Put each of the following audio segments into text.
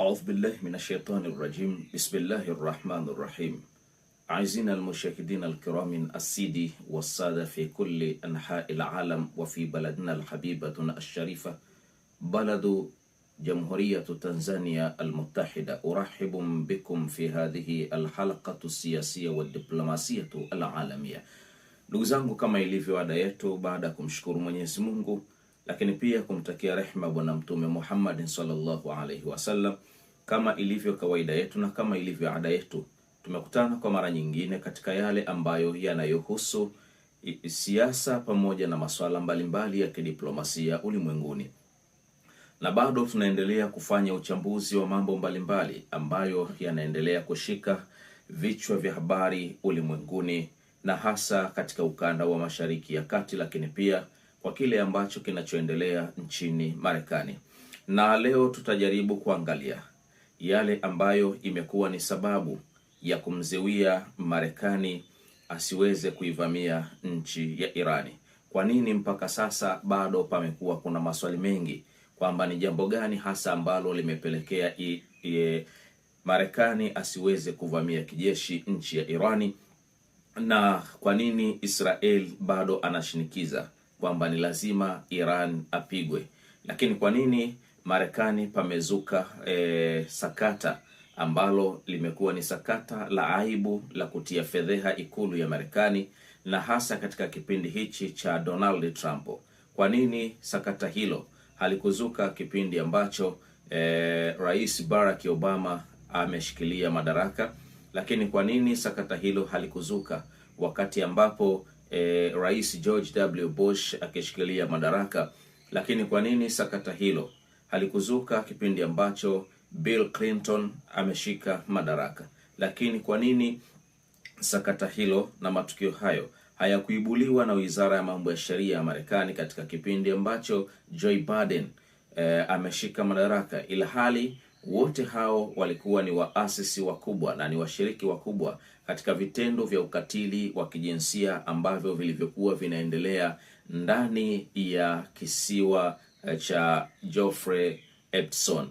أعوذ بالله من الشيطان الرجيم. بسم الله الرحمن الرحيم. أعزائنا المشاهدين الكرام السيدي والسادة في كل أنحاء العالم وفي بلدنا الحبيبة الشريفة بلد جمهورية تنزانيا المتحدة، أرحب بكم في هذه الحلقة السياسية والدبلوماسية العالمية. Ndugu zangu, kama ilivyo ada yetu, baada ya kumshukuru Mwenyezi Mungu lakini pia kumtakia rehema bwana Mtume Muhammad sallallahu alaihi wasallam, kama ilivyo kawaida yetu na kama ilivyo ada yetu, tumekutana kwa mara nyingine katika yale ambayo yanayohusu siasa pamoja na masuala mbalimbali ya kidiplomasia ulimwenguni. Na bado tunaendelea kufanya uchambuzi wa mambo mbalimbali ambayo yanaendelea kushika vichwa vya habari ulimwenguni, na hasa katika ukanda wa Mashariki ya Kati, lakini pia kwa kile ambacho kinachoendelea nchini Marekani. Na leo tutajaribu kuangalia yale ambayo imekuwa ni sababu ya kumzuia Marekani asiweze kuivamia nchi ya Irani. Kwa nini mpaka sasa bado pamekuwa kuna maswali mengi kwamba ni jambo gani hasa ambalo limepelekea Marekani asiweze kuvamia kijeshi nchi ya Irani, na kwa nini Israel bado anashinikiza kwamba ni lazima Iran apigwe. Lakini kwa nini Marekani pamezuka sakata ambalo limekuwa ni sakata la aibu la kutia fedheha ikulu ya Marekani, na hasa katika kipindi hichi cha Donald Trump. Kwa nini sakata hilo halikuzuka kipindi ambacho Rais Barack Obama ameshikilia madaraka? Lakini kwa nini sakata hilo halikuzuka wakati ambapo Rais George W. Bush akishikilia madaraka? Lakini kwa nini sakata hilo halikuzuka kipindi ambacho Bill Clinton ameshika madaraka? Lakini kwa nini sakata hilo na matukio hayo hayakuibuliwa na Wizara ya Mambo ya Sheria ya Marekani katika kipindi ambacho Joe Biden ameshika madaraka, ila hali wote hao walikuwa ni waasisi wakubwa na ni washiriki wakubwa katika vitendo vya ukatili wa kijinsia ambavyo vilivyokuwa vinaendelea ndani ya kisiwa cha Jeffrey Epstein.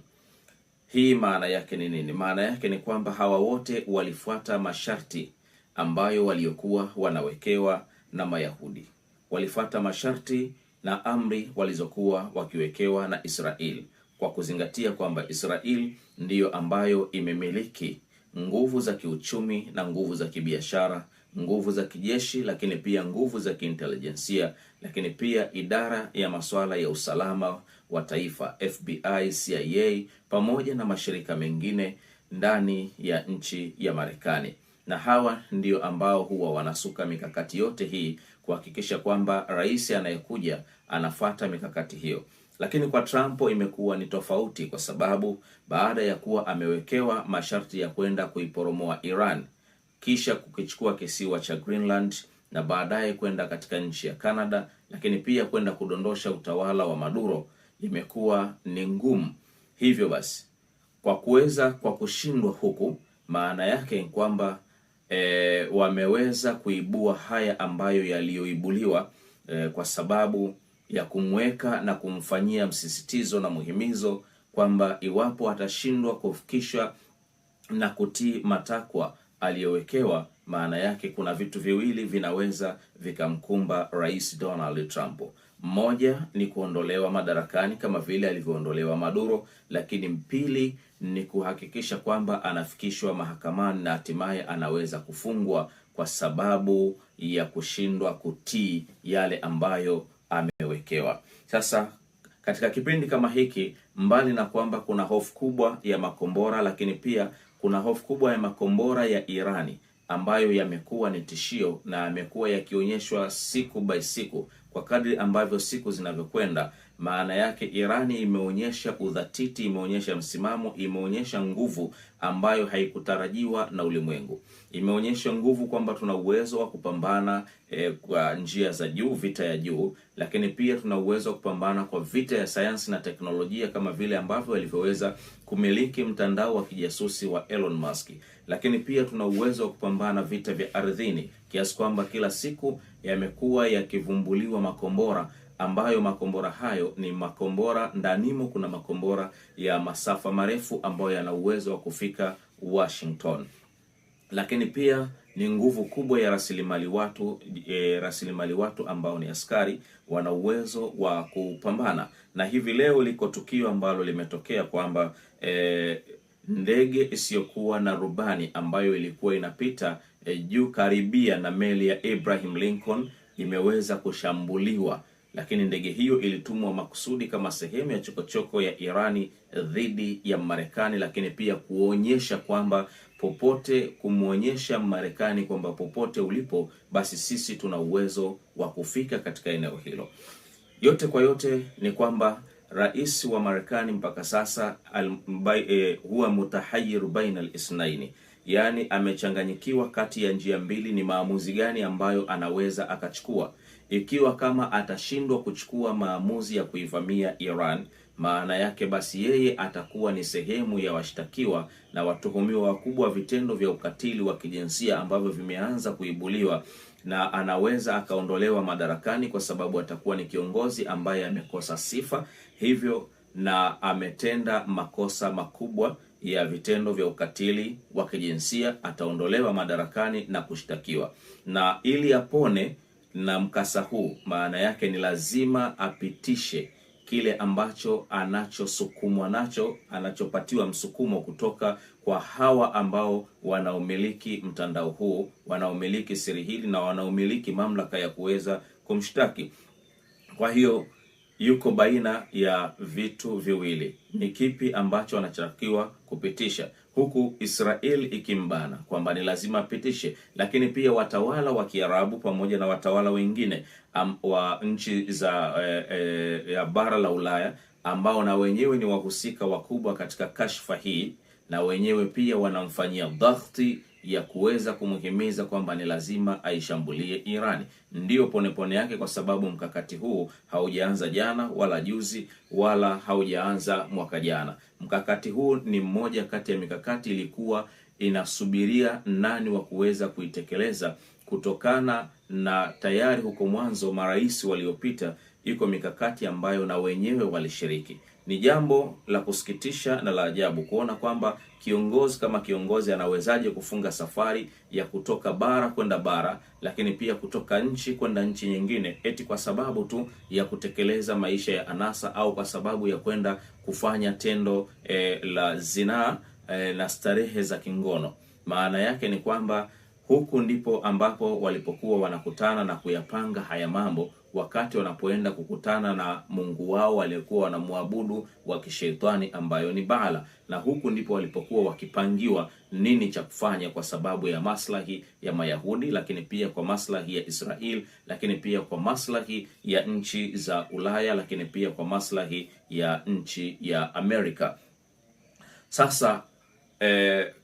Hii maana yake ni nini? Maana yake ni kwamba hawa wote walifuata masharti ambayo waliokuwa wanawekewa na Mayahudi. Walifuata masharti na amri walizokuwa wakiwekewa na Israel, kwa kuzingatia kwamba Israel ndiyo ambayo imemiliki nguvu za kiuchumi na nguvu za kibiashara, nguvu za kijeshi, lakini pia nguvu za kiintelijensia, lakini pia idara ya masuala ya usalama wa taifa, FBI, CIA, pamoja na mashirika mengine ndani ya nchi ya Marekani. Na hawa ndio ambao huwa wanasuka mikakati yote hii kuhakikisha kwamba rais anayekuja anafuata mikakati hiyo. Lakini kwa Trump imekuwa ni tofauti, kwa sababu baada ya kuwa amewekewa masharti ya kwenda kuiporomoa Iran, kisha kukichukua kisiwa cha Greenland, na baadaye kwenda katika nchi ya Canada, lakini pia kwenda kudondosha utawala wa Maduro, imekuwa ni ngumu. Hivyo basi kwa kushindwa huku, maana yake ni kwamba wameweza kuibua haya ambayo yaliyoibuliwa kwa sababu ya kumweka na kumfanyia msisitizo na muhimizo kwamba iwapo atashindwa kufikisha na kutii matakwa aliyowekewa, maana yake kuna vitu viwili vinaweza vikamkumba Rais Donald Trump. Mmoja ni kuondolewa madarakani kama vile alivyoondolewa Maduro, lakini pili ni kuhakikisha kwamba anafikishwa mahakamani na hatimaye anaweza kufungwa kwa sababu ya kushindwa kutii yale ambayo amewekewa. Sasa katika kipindi kama hiki, mbali na kwamba kuna hofu kubwa ya makombora, lakini pia kuna hofu kubwa ya makombora ya Irani ambayo yamekuwa ni tishio na yamekuwa yakionyeshwa siku by siku. Kwa kadri ambavyo siku zinavyokwenda, maana yake Irani imeonyesha udhatiti, imeonyesha msimamo, imeonyesha nguvu ambayo haikutarajiwa na ulimwengu. Imeonyesha nguvu kwamba tuna uwezo wa kupambana kwa njia za juu, vita ya juu, lakini pia tuna uwezo wa kupambana kwa vita ya sayansi na teknolojia, kama vile ambavyo walivyoweza kumiliki mtandao wa kijasusi wa Elon Musk. Lakini pia tuna uwezo wa kupambana vita vya ardhini, kiasi kwamba kila siku yamekuwa yakivumbuliwa makombora ambayo makombora hayo ni makombora ndanimo, kuna makombora ya masafa marefu ambayo yana uwezo wa kufika Washington. Lakini pia ni nguvu kubwa ya rasilimali watu ambao ni askari wana uwezo wa kupambana. Na hivi leo liko tukio ambalo limetokea kwamba ndege isiyokuwa na rubani ambayo ilikuwa inapita juu karibia na meli ya Abraham Lincoln imeweza kushambuliwa, lakini ndege hiyo ilitumwa makusudi kama sehemu ya chokochoko ya Irani dhidi ya Marekani, lakini pia kuonyesha kwamba kumuonyesha Marekani kwamba popote ulipo, basi sisi tuna uwezo wa kufika katika eneo hilo. Yote kwa yote ni kwamba rais wa Marekani mpaka sasa huwa mutahayir baina al-isnaini, yani amechanganyikiwa kati ya njia mbili. Ni maamuzi gani ambayo anaweza akachukua? Ikiwa kama atashindwa kuchukua maamuzi ya kuivamia Iran, maana yake basi yeye atakuwa ni sehemu ya washtakiwa na watuhumiwa wakubwa wa vitendo vya ukatili wa kijinsia ambavyo vimeanza kuibuliwa, na anaweza akaondolewa madarakani kwa sababu atakuwa ni kiongozi ambaye amekosa sifa hivyo na ametenda makosa makubwa ya vitendo vya ukatili wa kijinsia. Ataondolewa madarakani na kushtakiwa, na ili apone na mkasa huu, maana yake ni lazima apitishe kile ambacho anachosukumwa nacho, anachopatiwa msukumo kutoka kwa hawa ambao wanaomiliki mtandao huu, wanaomiliki siri hili na wanaomiliki mamlaka ya kuweza kumshtaki. Kwa hiyo yuko baina ya vitu viwili. Ni kipi ambacho anachotakiwa kupitisha, huku Israel ikimbana kwamba ni lazima apitishe, lakini pia watawala wa Kiarabu pamoja na watawala wengine wa nchi za ya bara la Ulaya ambao na wenyewe ni wahusika wakubwa katika kashfa hii, na wenyewe pia wanamfanyia dhahti ya kuweza kumhimiza kwamba ni lazima aishambulie Irani. Ndiyo pone yake, kwa sababu mkakati huu haujaanza jana wala juzi wala haujaanza mwaka jana. Mkakati huu ni mmoja kati ya mikakati ilikuwa inasubiria nani wa kuweza kuitekeleza, kutokana na tayari huko mwanzo marais waliopita iko mikakati ambayo na wenyewe walishiriki. Ni jambo la kusikitisha na la ajabu kuona kwamba kiongozi kama kiongozi anawezaje kufunga safari ya kutoka bara kwenda bara, lakini pia kutoka nchi kwenda nchi nyingine, eti kwa sababu tu ya kutekeleza maisha ya anasa au kwa sababu ya kwenda kufanya tendo la zinaa na starehe za kingono. Maana yake ni kwamba huku ndipo ambapo walipokuwa wanakutana na kuyapanga haya mambo, wakati wanapoenda kukutana na Mungu wao waliokuwa wanamwabudu wa kishetani ambayo ni Baala, na huku ndipo walipokuwa wakipangiwa nini cha kufanya kwa sababu ya maslahi ya Mayahudi, lakini pia kwa maslahi ya Israel, lakini pia kwa maslahi ya nchi za Ulaya, lakini pia kwa maslahi ya nchi ya Amerika. Sasa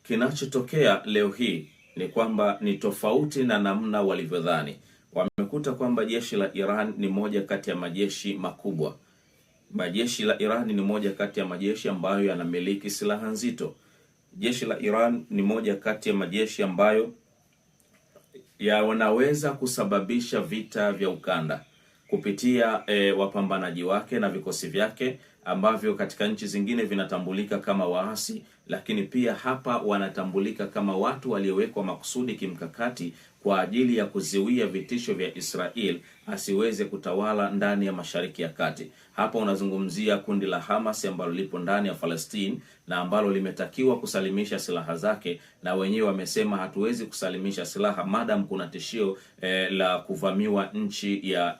kinachotokea leo hii ni kwamba ni tofauti na namna walivyodhani. Wamekuta kwamba jeshi la Iran ni moja kati ya majeshi makubwa. Majeshi la Iran ni moja kati ya majeshi ambayo yanamiliki silaha nzito. Jeshi la Iran ni moja kati ya majeshi ambayo yanaweza kusababisha vita vya ukanda kupitia wapambanaji wake na vikosi vyake ambavyo katika nchi zingine vinatambulika kama waasi, lakini pia hapa wanatambulika kama watu waliowekwa makusudi kimkakati kwa ajili ya kuziwia vitisho vya Israel asiweze kutawala ndani ya Mashariki ya Kati. Hapa unazungumzia kundi la Hamas ambalo lipo ndani ya Palestine na ambalo limetakiwa kusalimisha silaha zake, na wenyewe wamesema hatuwezi kusalimisha silaha madam kuna tishio la kuvamiwa nchi ya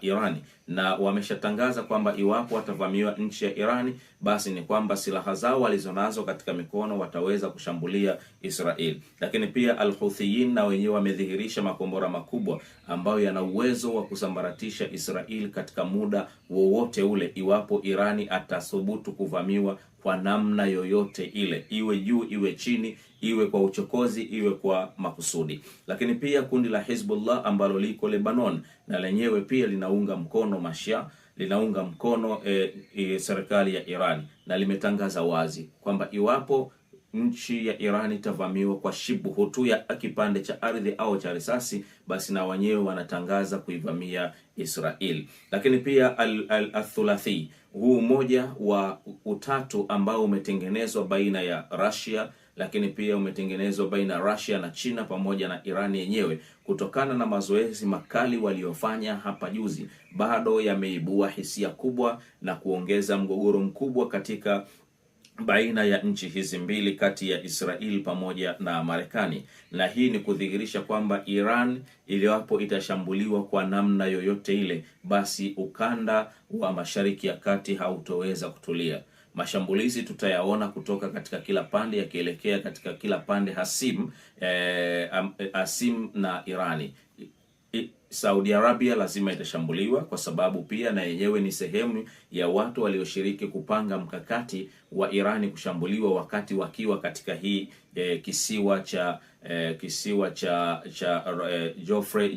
Irani, na wameshatangaza kwamba iwapo watavamiwa nchi ya Irani, basi ni kwamba silaha zao walizonazo katika mikono wataweza kushambulia Israel. Lakini pia Al-Huthiyin na wenyewe wamedhihirisha makombora makubwa ambayo yana uwezo wa kusambaratisha Israel katika muda wowote ule iwapo Irani atathubutu kuvamiwa kwa namna yoyote ile, iwe juu iwe chini, iwe kwa uchokozi iwe kwa makusudi. Lakini pia kundi la Hezbollah ambalo liko Lebanon na lenyewe pia linaunga mkono Mashia, linaunga mkono serikali ya Iran, na limetangaza wazi kwamba iwapo nchi ya Iran itavamiwa kwa shibuhu tu ya kipande cha ardhi au cha risasi, basi na wenyewe wanatangaza kuivamia Israel. Lakini pia al-thulathi, huu moja wa utatu ambao umetengenezwa baina ya Russia, lakini pia umetengenezwa baina ya Russia na China pamoja na Iran yenyewe, kutokana na mazoezi makali waliofanya hapa juzi, bado yameibua hisia kubwa na kuongeza mgogoro mkubwa katika baina ya nchi hizi mbili, kati ya Israel pamoja na Marekani. Na hii ni kudhihirisha kwamba Iran iliwapo itashambuliwa kwa namna yoyote ile, basi ukanda wa Mashariki ya Kati hautoweza kutulia. Mashambulizi tutayaona kutoka katika kila pande yakielekea katika kila pande hasimu na Irani. Saudi Arabia lazima itashambuliwa, kwa sababu pia na yenyewe ni sehemu ya watu walioshiriki kupanga mkakati wa Irani kushambuliwa wakati wakiwa katika hii kisiwa cha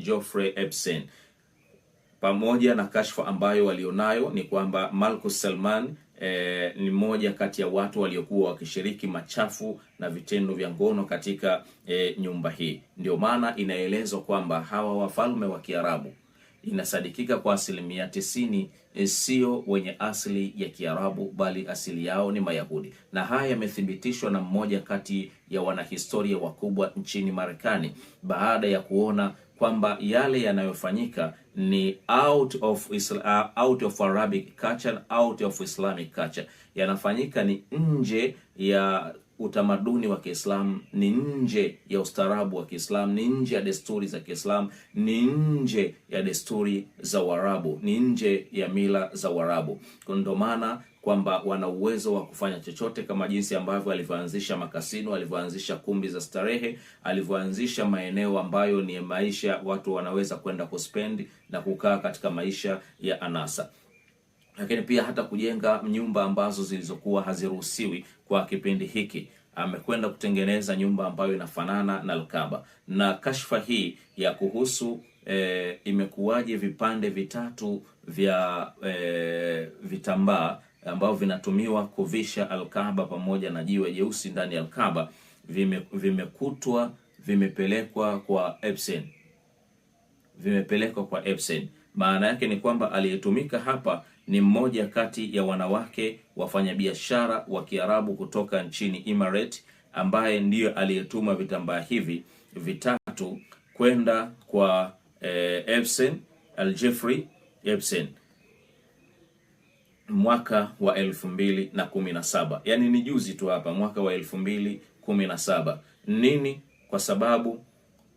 Geoffrey Epstein. Pamoja na kashfa ambayo walionayo ni kwamba Malkus Salman ni mmoja kati ya watu waliokuwa wakishiriki machafu na vitendo vya ngono katika nyumba hii. Ndio maana inaelezwa kwamba hawa wafalme wa Kiarabu inasadikika kwa 90% sio wenye asili ya Kiarabu, bali asili yao ni Mayahudi. Na haya yamethibitishwa na mmoja kati ya wanahistoria wakubwa nchini Marekani, baada ya kuona kwamba yale yanayofanyika ni out of Arabic culture, out of Islamic culture, yanafanyika ni nje ya utamaduni wa Kiislamu, ni nje ya ustaarabu wa Kiislamu, ni nje ya desturi za Kiislamu, ni nje ya desturi za Waarabu, ni nje ya mila za Waarabu. Ndio maana kwamba wana uwezo wa kufanya chochote, kama jinsi ambavyo alivyoanzisha makasino, alivyoanzisha kumbi za starehe, alivyoanzisha maeneo ambayo ni maisha watu wanaweza kwenda kuspend na kukaa katika maisha ya anasa. Lakini pia hata kujenga nyumba ambazo zilizokuwa haziruhusiwi kwa kipindi hiki. Amekwenda kutengeneza nyumba ambayo inafanana na Al-Kaaba. Na kashfa hii ya kuhusu imekuwaje vipande vitatu vya vitambaa ambao vinatumiwa kuvisha Al-Kaaba pamoja na jiwe jeusi ndani ya Al-Kaaba vimekutwa vimepelekwa kwa Epstein. Maana yake ni kwamba aliyetumika hapa ni mmoja kati ya wanawake wafanyabiashara wa Kiarabu kutoka nchini Emirate, ambaye ndiyo aliyetuma vitambaa hivi vitatu kwenda kwa Jeffrey Epstein mwaka wa 2017. Yani ni juzi tu hapa, mwaka wa 2017. Nini? Kwa sababu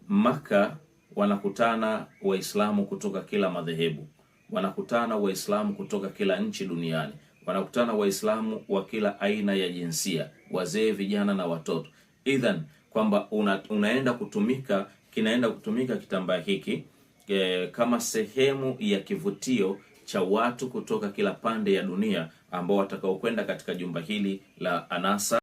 Maka wanakutana Waislamu kutoka kila madhehebu, wanakutana Waislamu kutoka kila nchi duniani, wanakutana Waislamu wa kila aina ya jinsia, wazee, vijana na watoto. Idhan kwamba kinaenda kutumika kitambaa hiki kama sehemu ya kivutio cha watu kutoka kila pande ya dunia ambao watakao kwenda katika jumba hili la anasa.